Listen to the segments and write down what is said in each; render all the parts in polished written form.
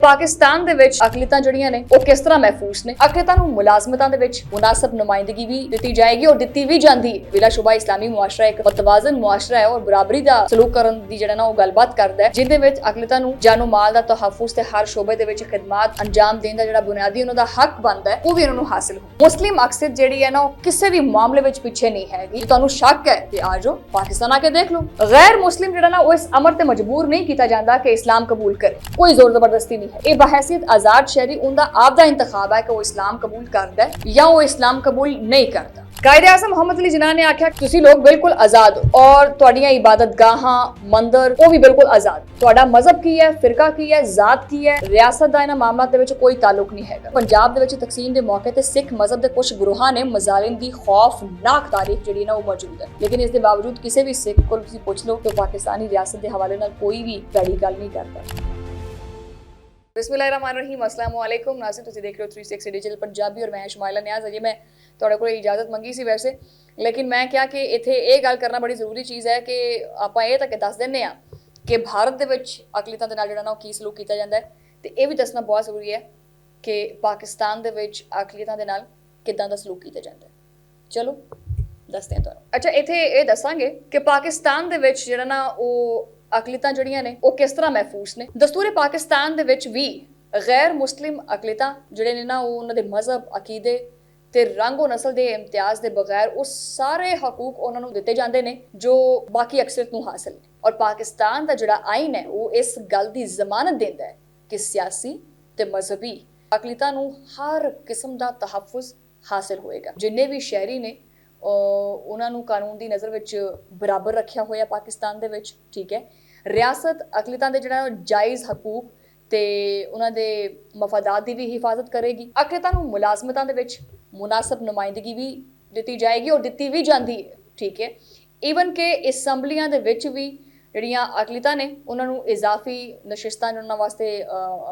पाकिस्तान दे विच अकलियतां जड़ियां ने वो किस तरह महफूज ने। अकलियतां नूं मुलाजमतां दे विच मुनासिब नुमाइंदगी भी दित्ती जाएगी और दित्ती भी जांदी है। बिलाशुबा इस्लामी मुआशरा एक मुतवाजन मुआशरा है और बराबरी दा सलूक करन दी जेड़ा ना वो गलबात करदा है, जिहदे विच अकलियतां नूं जानो माल दा तहफ्फुज़ ते हर शोबे दे विच खिदमत अंजाम देण दा जेड़ा बुनियादी उन्हां दा हक बनदा है वो भी उन्हां नूं हासिल हो। मुस्लिम अक्सर जेड़ी है ना वो किसी भी मामले विच पीछे नहीं हैगी। तुहानूं शक है कि आ जाओ पाकिस्तान आके देख लो। गैर मुस्लिम जेड़ा ना वो इस अमर ते मजबूर नहीं किया जाता कि इस्लाम कबूल करे, कोई जोर जबरदस्ती नहीं है। ये बहैसियत आजाद शहरी उनका आपदा इंतखाब है कि वो इस्लाम कबूल करता है या वो इस्लाम कबूल नहीं करता। कायदे आज़म मोहम्मद अली जिन्ना ने आख्या तुसी लोग बिल्कुल आजाद हो और तुहाडियां इबादतगाहां मंदिर वो भी बिल्कुल आजाद। तुहाडा मजहब की है, फिरका की है, जात की है, रियासत दा इन्हां मामलां दे विच कोई ताल्लुक नहीं हैगा। पंजाब दे विच तकसीम दे मौके ते सिख मजहब दे कुछ गुरूहां ने मजालिम दी खौफनाक तारीख जेहड़ी ना वो मौजूद है, लेकिन इस दे बावजूद किसी भी सिख को तुसी पुछ लो तो पाकिस्तानी रियासत के हवाले नाल कोई भी बड़ी गल नहीं करता। बिस्मिल्लाहिर्रहमानिर्रहीम, अस्सलाम वालेकुम नाज़रीन, तुसी देख रहे हो 360 डिजिटल पंजाबी और मैं शुमाइला नियाज़। अजे मैं तुहाडे कोल इजाजत मंगी सी वैसे, लेकिन मैं क्या कि इत्थे ये गल करना बड़ी जरूरी चीज़ है कि आपां ये तक दस दिंदे आ कि भारत दे विच अकलियतां दे नाल जेहड़ा ना की सलूक कीता जांदा है, ते ये भी दसना बहुत जरूरी है कि पाकिस्तान दे विच अकलियतां दे नाल किदां दा सलूक कीता जांदा है। चलो दसदे हैं तुहानूं। अच्छा, इत्थे ये दसांगे कि पाकिस्तान दे विच जेहड़ा ना वो अकलियतां जड़ियां ने वो किस तरह महफूज ने। दस्तूरे पाकिस्तान दे विच भी गैर मुस्लिम अकलियतां जेहड़े ने ना वो उन्हां दे मजहब अकीदे ते रंग और नस्ल के इम्तियाज के बगैर वो सारे हकूक उन्होंने दिते जाते हैं जो बाकी अक्सरियत नूं हासिल ने। और पाकिस्तान का जोड़ा आइन है वो इस गल की जमानत देता है कि सियासी ते मजहबी अकलियतां नूं हर किस्म का तहफ्फुज़ हासिल होएगा। जिन्ने भी शहरी ने उन्होंने कानून की नज़र विच बराबर रखा होया पाकिस्तान दे विच, ठीक है। रियासत अकलियतां दे जिहड़ा जायज़ हकूक ते उन्हां दे मफादात की भी हिफाजत करेगी। अकलियतां नूं मुलाजमतां दे विच मुनासिब नुमाइंदगी भी दी जाएगी और दी भी जाती है, ठीक है। ईवन के असैंबलियां दे विच भी जिहड़ियां अकलियतां ने उन्होंने इजाफी नशिस्तां उन्होंने वास्ते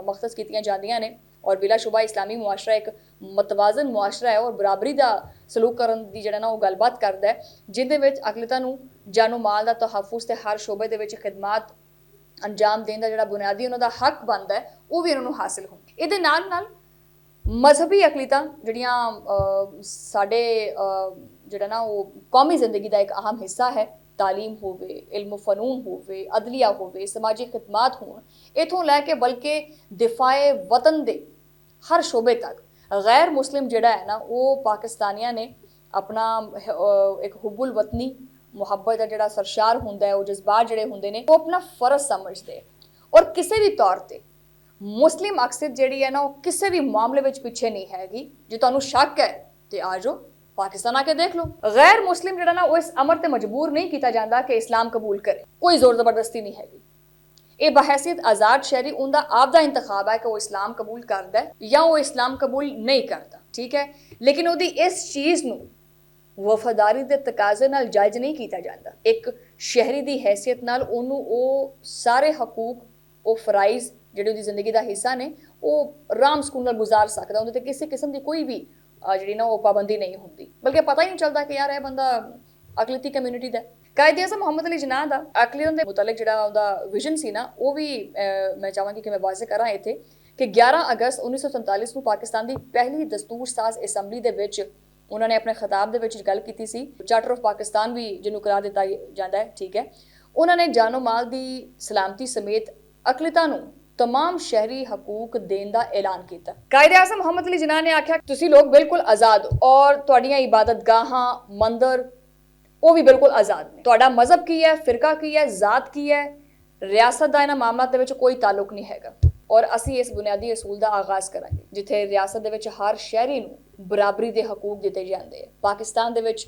मखतस कीतियां जांदियां ने और बिलाशुबा इस्लामी मुआशरा एक मुतवाजन मुआशरा है और बराबरी का सलूक करन दी जेहड़ा ना वो गलबात करदा है, जिहदे विच अकलियतां नूं जानो माल का तहफ्फुज़ ते हर शोबे दे विच खिदमत अंजाम देण दा जेहड़ा बुनियादी उन्हां दा हक बनदा है वो भी उन्हां नूं हासिल हो। इहदे नाल नाल मजहबी अकलियतां जिहड़ियां साडे जेहड़ा ना वो कौमी जिंदगी का एक अहम हिस्सा है, तालीम होवे, इल्म फनून होवे, अदलिया होवे, समाजी खिदमात होण, इथों लैके बल्कि दिफाए वतन दे हर शोबे तक गैर मुस्लिम जिहड़ा है ना वो पाकिस्तानियां ने अपना एक हुब्बुल वतनी मुहब्बत का जिहड़ा सरशार हुंदा है, वो जज्बात जिहड़े हुंदे ने वो अपना फर्ज समझदे और किसी भी तौर ते मुस्लिम अक्सर जिहड़ी है ना वो किसी भी मामले विच पीछे नहीं हैगी। जे तुहानूं शक है तो आ जाओ पाकिस्तान आके देख लो। गैर मुस्लिम जिहड़ा ना वो इस अमर ते मजबूर नहीं किया जाता कि इस्लाम कबूल करे, कोई जोर जबरदस्ती नहीं हैगी। ये बहैसियत आजाद शहरी उनका आपदा इंतखाब है कि वो इस्लाम कबूल करता है या वो इस्लाम कबूल नहीं करता, ठीक है। लेकिन उहदी इस चीज़ नूं वफादारी के तकाजे नाल जायज़ नहीं किया जाता। एक शहरी की हैसियत नाल उन्होंने वो सारे हकूक वो फराइज़ जिहड़े उहदी जिंदगी का हिस्सा ने वो आराम सुकून नाल गुजार सकदा, उहदे ते किसी किस्म की कोई भी जिहड़ी ना वो पाबंदी नहीं होंदी, बल्कि पता ही नहीं चलता कि यार यह बंदा अकलियती कम्यूनिटी दा। कायदे आज़म मोहम्मद अली जिन्ना दा अकलियत दे मुतल्लिक जिहड़ा उहदा विजन सी ना वो भी मैं चाहांगी कि मैं वाज़े करां इत्थे कि 11 अगस्त 1947 नूं पाकिस्तान की पहली दस्तूर साज असैंबली दे विच उन्होंने अपने खिताब दे विच गल कीती सी, चार्टर ऑफ पाकिस्तान भी जिन्होंने करार दिता जाता है, ठीक है। उन्होंने जानो माल की सलामती समेत अकलियतां नूं तमाम शहरी हकूक देण दा ऐलान किया। कायदे आज़म मोहम्मद अली जिन्ना ने आख्या तुसी लोग बिल्कुल आजाद हो और तुहाडियां इबादतगाहां मंदिर वो भी बिल्कुल आजाद ने। तुहाडा मजहब की है, फिरका की है, जात की है, रियासत का इन्हां मामलां दे विच कोई ताल्लुक नहीं हैगा। और असी इस बुनियादी असूल का आगाज़ करांगे जिथे रियासत दे विच हर शहरी नूं बराबरी के हकूक दिते जांदे हैं। पाकिस्तान दे विच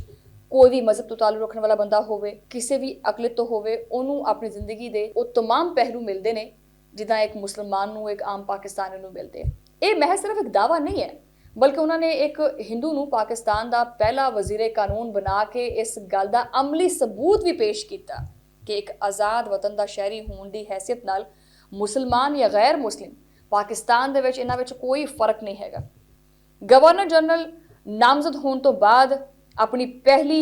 कोई भी मजहब तो ताल्लुक रखने वाला बंदा होवे, किसी भी अकलियत तो होवे, उन्होंने अपनी जिंदगी के वो तमाम पहलू मिलते हैं जिदा एक मुसलमान नूं एक आम पाकिस्तानी नूं मिलते हैं। ये महज सिर्फ एक दावा नहीं है, बल्कि उन्होंने एक हिंदू नूं पाकिस्तान का पहला वजीर कानून बना के इस गल का अमली सबूत भी पेश किया कि एक आज़ाद वतन का शहरी होने की हैसियत नाल मुसलमान या गैर मुस्लिम पाकिस्तान दे विच इन्हां विच कोई फर्क नहीं हैगा। गवर्नर जनरल नामजद होने तो बाद अपनी पहली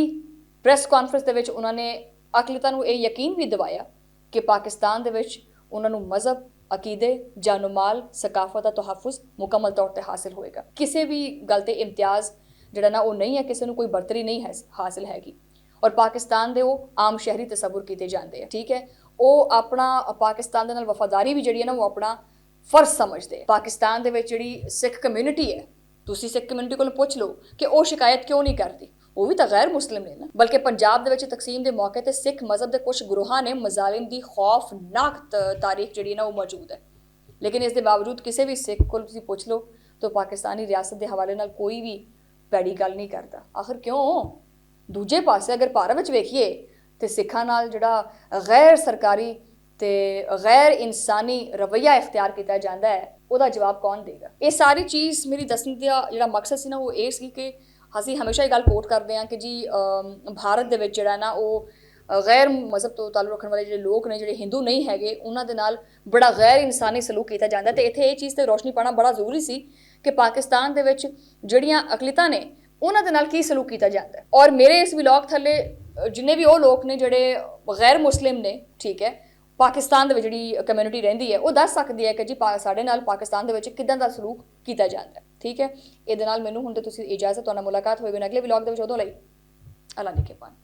प्रेस कॉन्फ्रेंस दे विच उन्होंने अकलियतां नूं यह यकीन भी दिवाया कि पाकिस्तान दे विच उन्हां नूं मजहब ਅਕੀਦੇ, ਜਾਨੋ ਮਾਲ, ਸਕਾਫਤ ਦਾ ਤਹੱਫੁਜ਼ ਮੁਕੰਮਲ ਤੌਰ ਤੇ ਹਾਸਿਲ ਹੋਏਗਾ। ਕਿਸੇ ਵੀ ਗੱਲ ਤੇ ਇਮਤਿਆਜ਼ ਜਿਹੜਾ ਨਾ ਉਹ ਨਹੀਂ ਹੈ, ਕਿਸੇ ਨੂੰ ਕੋਈ ਬਰਤਰੀ ਨਹੀਂ ਹੈ ਹਾਸਿਲ ਹੈਗੀ। ਔਰ ਪਾਕਿਸਤਾਨ ਦੇ ਉਹ ਆਮ ਸ਼ਹਿਰੀ ਤਸੱਵੁਰ ਕੀਤੇ ਜਾਂਦੇ ਆ, ਠੀਕ ਹੈ। ਉਹ ਆਪਣਾ ਪਾਕਿਸਤਾਨ ਦੇ ਨਾਲ ਵਫਾਦਾਰੀ ਵੀ ਜਿਹੜੀ ਹੈ ਨਾ ਉਹ ਆਪਣਾ ਫਰਜ਼ ਸਮਝਦੇ ਆ। ਪਾਕਿਸਤਾਨ ਦੇ ਵਿੱਚ ਜਿਹੜੀ ਸਿੱਖ ਕਮਿਊਨਿਟੀ ਹੈ, ਤੁਸੀਂ ਸਿੱਖ ਕਮਿਊਨਿਟੀ ਕੋਲ ਪੁੱਛ ਲਓ ਕਿ ਉਹ ਸ਼ਿਕਾਇਤ ਕਿਉਂ ਨਹੀਂ ਕਰਦੀ, ਉਹ ਵੀ ਤਾਂ ਗੈਰ ਮੁਸਲਿਮ ਨੇ ਨਾ। ਬਲਕਿ ਪੰਜਾਬ ਦੇ ਵਿੱਚ ਤਕਸੀਮ ਦੇ ਮੌਕੇ ਤੇ ਸਿੱਖ ਮਜ਼ਹਬ ਦੇ ਕੁਝ ਗੁਰੂਹਾਂ ਨੇ ਮਜ਼ਾਲਿਮ ਦੀ ਖੌਫਨਾਕ ਤਾਰੀਖ ਜਿਹੜੀ ਨਾ ਉਹ ਮੌਜੂਦ ਹੈ। ਲੇਕਿਨ ਇਸ ਦੇ ਬਾਵਜੂਦ ਕਿਸੇ ਵੀ ਸਿੱਖ ਕੋਲ ਤੁਸੀਂ ਪੁੱਛ ਲਓ ਤਾਂ ਪਾਕਿਸਤਾਨੀ ਰਿਆਸਤ ਦੇ ਹਵਾਲੇ ਨਾਲ ਕੋਈ ਵੀ ਭੈੜੀ ਗੱਲ ਨਹੀਂ ਕਰਦਾ। ਆਖਰ ਕਿਉਂ? ਦੂਜੇ ਪਾਸੇ ਅਗਰ ਭਾਰਤ ਵਿੱਚ ਵੇਖੀਏ ਤੇ ਸਿੱਖਾਂ ਨਾਲ ਜਿਹੜਾ ਗੈਰ ਸਰਕਾਰੀ ਤੇ ਗੈਰ ਇਨਸਾਨੀ ਰਵੱਈਆ ਇਖਤਿਆਰ ਕੀਤਾ ਜਾਂਦਾ ਹੈ, ਉਹਦਾ ਜਵਾਬ ਕੌਣ ਦੇਗਾ? ਇਹ ਸਾਰੀ ਚੀਜ਼ ਮੇਰੀ ਦੱਸਣ ਦਾ ਜਿਹੜਾ ਮਕਸਦ ਸੀ ਨਾ ਉਹ ਇਹ ਸੀ ਕਿ ਅਸੀਂ ਹਮੇਸ਼ਾ ਇਹ ਗੱਲ ਕੋਟ ਕਰਦੇ ਹਾਂ ਕਿ ਜੀ ਭਾਰਤ ਦੇ ਵਿੱਚ ਜਿਹੜਾ ਨਾ ਉਹ ਗੈਰ ਮਜ਼ਹਬ ਤੋਂ ਤਾਲੁਕ ਰੱਖਣ ਵਾਲੇ ਜਿਹੜੇ ਲੋਕ ਨੇ, ਜਿਹੜੇ ਹਿੰਦੂ ਨਹੀਂ ਹੈਗੇ, ਉਹਨਾਂ ਦੇ ਨਾਲ ਬੜਾ ਗੈਰ ਇਨਸਾਨੀ ਸਲੂਕ ਕੀਤਾ ਜਾਂਦਾ। ਤੇ ਇੱਥੇ ਇਹ ਚੀਜ਼ ਤੇ ਰੋਸ਼ਨੀ ਪਾਉਣਾ ਬੜਾ ਜ਼ਰੂਰੀ ਸੀ ਕਿ ਪਾਕਿਸਤਾਨ ਦੇ ਵਿੱਚ ਜਿਹੜੀਆਂ ਅਕਲੀਤਾਂ ਨੇ ਉਹਨਾਂ ਦੇ ਨਾਲ ਕੀ ਸਲੂਕ ਕੀਤਾ ਜਾਂਦਾ। ਔਰ ਮੇਰੇ ਇਸ ਵਲੌਗ ਥੱਲੇ ਜਿੰਨੇ ਵੀ ਉਹ ਲੋਕ ਨੇ ਜਿਹੜੇ ਗੈਰ ਮੁਸਲਿਮ ਨੇ, ਠੀਕ ਹੈ, ਪਾਕਿਸਤਾਨ ਦੇ ਵਿੱਚ ਜਿਹੜੀ ਕਮਿਊਨਿਟੀ ਰਹਿੰਦੀ ਹੈ, ਉਹ ਦੱਸ ਸਕਦੀ ਹੈ ਕਿ ਜੀ ਸਾਡੇ ਨਾਲ ਪਾਕਿਸਤਾਨ ਦੇ ਵਿੱਚ ਕਿੱਦਾਂ ਦਾ ਸਲੂਕ ਕੀਤਾ ਜਾਂਦਾ, ਠੀਕ ਹੈ। ਇਹਦੇ ਨਾਲ ਮੈਨੂੰ ਹੁਣ ਤੇ ਤੁਸੀਂ ਇਜਾਜ਼ਤ, ਤੁਹਾਡਾ ਮੁਲਾਕਾਤ ਹੋਏਗੀ ਅਗਲੇ ਵਲੌਗ ਦੇ ਵਿੱਚ। ਉਦੋਂ ਲਈ ਅੱਲਾ ਨਿਗਹਿਬਾਨ।